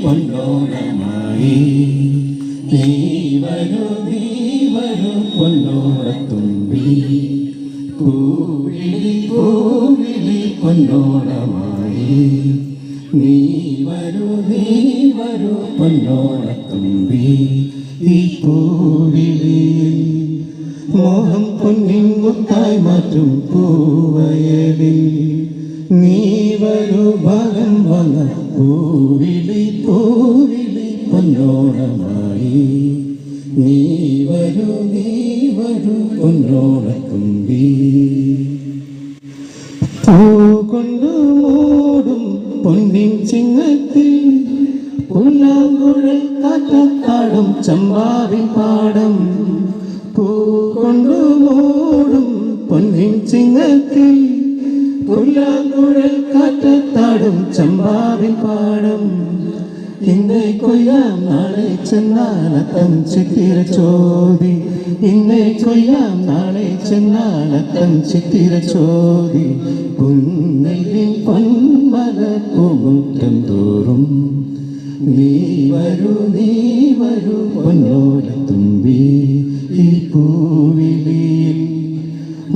പൊന്നോണമായി നീ വരൂ പൊന്നോണത്തുമ്പി പൂവിളി പൂവിളി പൊന്നോണമായി നീ വരൂ പൊന്നോണത്തുമ്പി ഈ പൂവിളിയിൽ മോഹം പൊന്നിൻ മുത്തായി മാറ്റും പൂവയലിൽ നീ വരൂ ഭാഗം വന്ന പൂവിളി പൂവിളി പൊന്നോണമായി നീ വരൂ പൊന്നോണത്തുമ്പി പൂ കൊണ്ടു മൂടും പൊന്നിൻ ചിങ്ങത്തിൽ പുല്ലാങ്കുഴൽ കാറ്റത്താടും ചമ്പാവിൻ പാടം പൂ കൊണ്ടു മൂടും പൊന്നിൻ ചിങ്ങത്തിൽ പുല്ലാങ്കുഴൽ കാറ്റത്താടും ചമ്പാവിൻ പാടം ഇന്നേ കൊയ്യാം നാളെ ചെന്നാലത്തം ചിത്തിര ചോദി ഇന്നേ കൊയ്യാം നാളെ ചെന്നാലത്തം ചിത്തിര ചോദി പുന്നെല്ലിൻ പൊന്മല പൂമുറ്റം തോറും നീ വരൂ പൊന്നോണത്തുമ്പി ഈ പൂവിളിയിൽ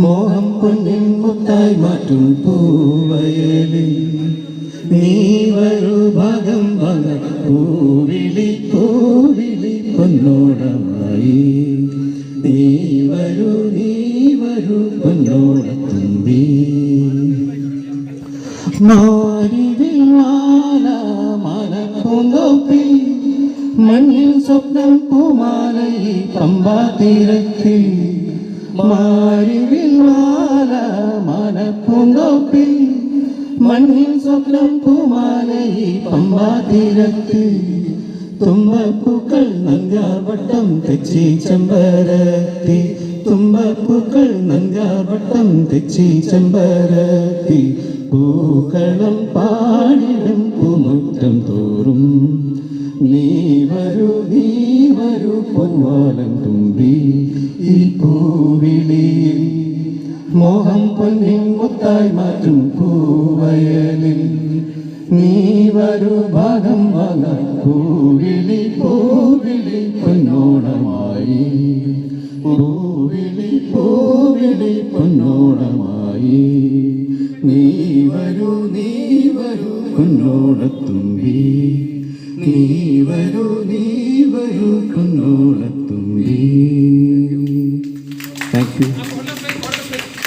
മോഹം പൊന്നിൻ മുത്തായി മാറ്റും പൂവയലിൽ നീ വരൂ ഭാഗം വക പൂവിളി പൂവിളി പൊന്നോണമായി നീ വരൂ പൊന്നോണത്തുമ്പി മാരിവിൽ പൂന്തോപ്പിൽ മണ്ണിൽ സ്വപ്നം പൂമാലയിൽ പമ്പാ തീരത്തിൽ മാരിവിൽ പൂന്തോപ്പിൽ മണ്ണിൽ സ്വപ്നം പൂമാലയിൽ പമ്പാ തീരത്തിൽ തുമ്പപ്പൂക്കൾ നന്ദ്യാവട്ടം തെച്ചി ചെമ്പരത്തി തുമ്പപ്പൂക്കൾ നന്ദ്യാവട്ടം തെച്ചി ചെമ്പരത്തി പൂക്കളം പാടിടും പൂമുറ്റം തോറും നീ വരൂ പൊന്നോലം തുമ്പി ഈ പൂവിളിയിൽ മോഹം പൊന്നിൻ മുത്തായി മാറ്റും പൂവയലിൽ നീ വരൂ ഭാഗം വക പൂവിളി പൂവിളി പൊന്നോണമായി പൂവിളി പൂവിളി പൊന്നോണമായി നീ വരൂ പൊന്നോണത്തുമ്പി നീ വരൂ പൊന്നോണത്തുമ്പി